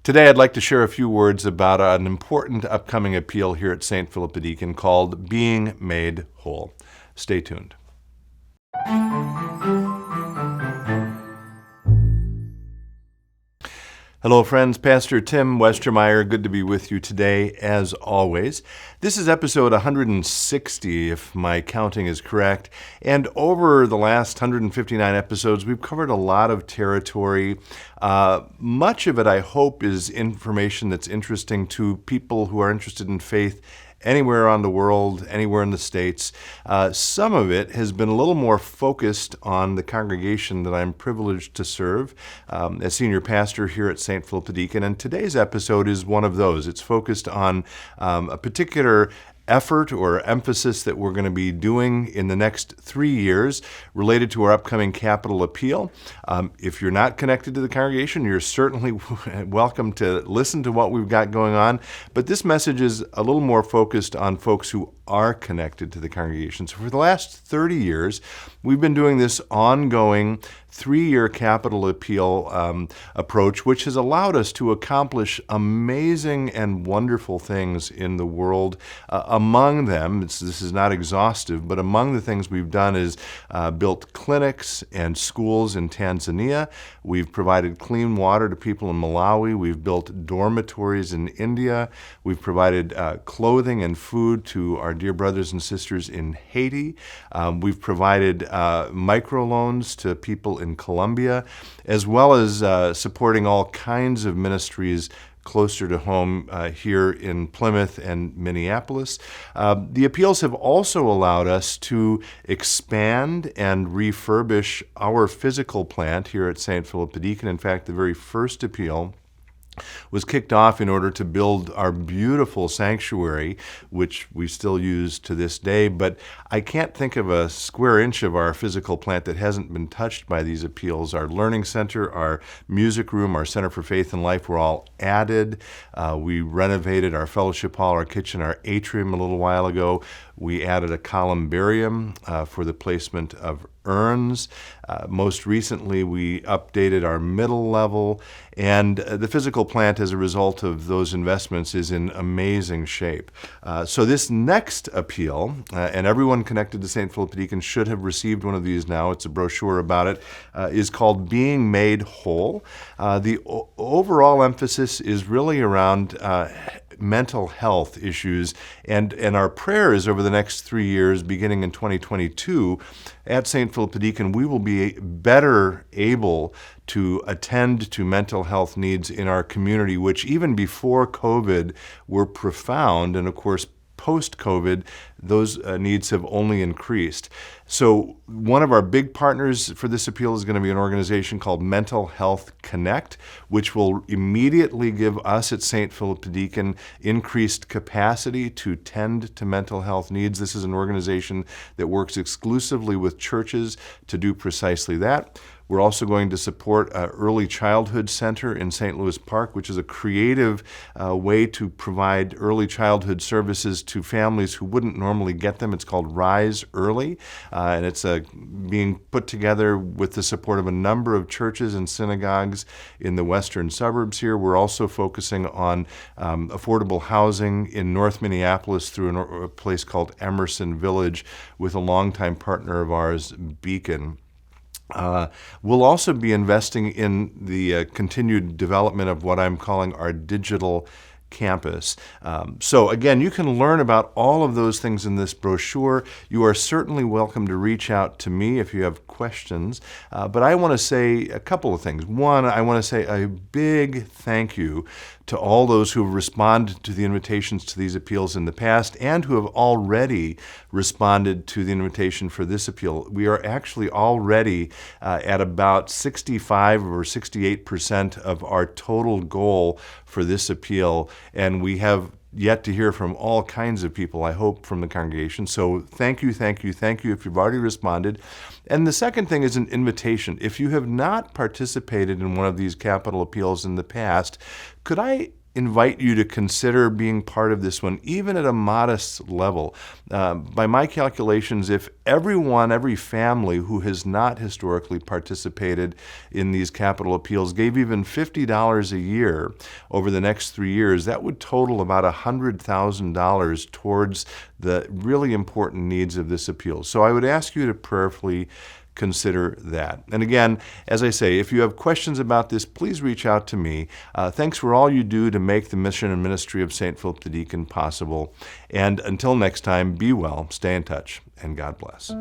Today I'd like to share a few words about an important upcoming appeal here at St. Philip the Deacon called Being Made Whole. Stay tuned. Hello friends, Pastor Tim Westermeyer, good to be with you today as always. This is episode 160 if my counting is correct, and over the last 159 episodes we've covered a lot of territory. Much of it I hope is information that's interesting to people who are interested in faith anywhere around the world, anywhere in the States. Some of it has been a little more focused on the congregation that I'm privileged to serve as senior pastor here at St. Philip the Deacon, and today's episode is one of those. It's focused on a particular effort or emphasis that we're going to be doing in the next 3 years related to our upcoming capital appeal. If you're not connected to the congregation, you're certainly welcome to listen to what we've got going on, but this message is a little more focused on folks who are connected to the congregation. So for the last 30 years, we've been doing this ongoing 3-year capital appeal approach, which has allowed us to accomplish amazing and wonderful things in the world. Among them, this is not exhaustive, but among the things we've done is built clinics and schools in Tanzania. We've provided clean water to people in Malawi. We've built dormitories in India. We've provided clothing and food to our dear brothers and sisters in Haiti. We've provided microloans to people in Colombia, as well as supporting all kinds of ministries closer to home here in Plymouth and Minneapolis. The appeals have also allowed us to expand and refurbish our physical plant here at St. Philip the Deacon. In fact, the very first appeal was kicked off in order to build our beautiful sanctuary, which we still use to this day. But I can't think of a square inch of our physical plant that hasn't been touched by these appeals. Our learning center, our music room, our Center for Faith and Life were all added. We renovated our fellowship hall, our kitchen, our atrium a little while ago. We added a columbarium for the placement of urns. Most recently, we updated our middle level, and the physical plant, as a result of those investments, is in amazing shape. So this next appeal, and everyone connected to St. Philip the Deacon should have received one of these now, it's a brochure about it, is called Being Made Whole. The overall emphasis is really around mental health issues, and our prayer is over the next 3 years, beginning in 2022, at St. Philip the Deacon, we will be better able to attend to mental health needs in our community, which even before COVID were profound, and of course post-COVID, those needs have only increased. So one of our big partners for this appeal is going to be an organization called Mental Health Connect, which will immediately give us at St. Philip the Deacon increased capacity to tend to mental health needs. This is an organization that works exclusively with churches to do precisely that. We're also going to support an early childhood center in St. Louis Park, which is a creative way to provide early childhood services to families who wouldn't normally get them. It's called Rise Early, and it's being put together with the support of a number of churches and synagogues in the western suburbs here. We're also focusing on affordable housing in North Minneapolis through a place called Emerson Village with a longtime partner of ours, Deacon. We'll also be investing in the continued development of what I'm calling our digital campus. So again, you can learn about all of those things in this brochure. You are certainly welcome to reach out to me if you have questions. But I want to say a couple of things. One, I want to say a big thank you to all those who have responded to the invitations to these appeals in the past and who have already responded to the invitation for this appeal. We are actually already at about 65 or 68% of our total goal for this appeal, and we have yet to hear from all kinds of people, I hope, from the congregation. So thank you if you've already responded. And the second thing is an invitation. If you have not participated in one of these capital appeals in the past, could I invite you to consider being part of this one, even at a modest level. By my calculations, if every family who has not historically participated in these capital appeals gave even $50 a year over the next 3 years, that would total about $100,000 towards the really important needs of this appeal. So I would ask you to prayerfully consider that. And again, as I say, if you have questions about this, please reach out to me. Thanks for all you do to make the mission and ministry of St. Philip the Deacon possible. And until next time, be well, stay in touch, and God bless.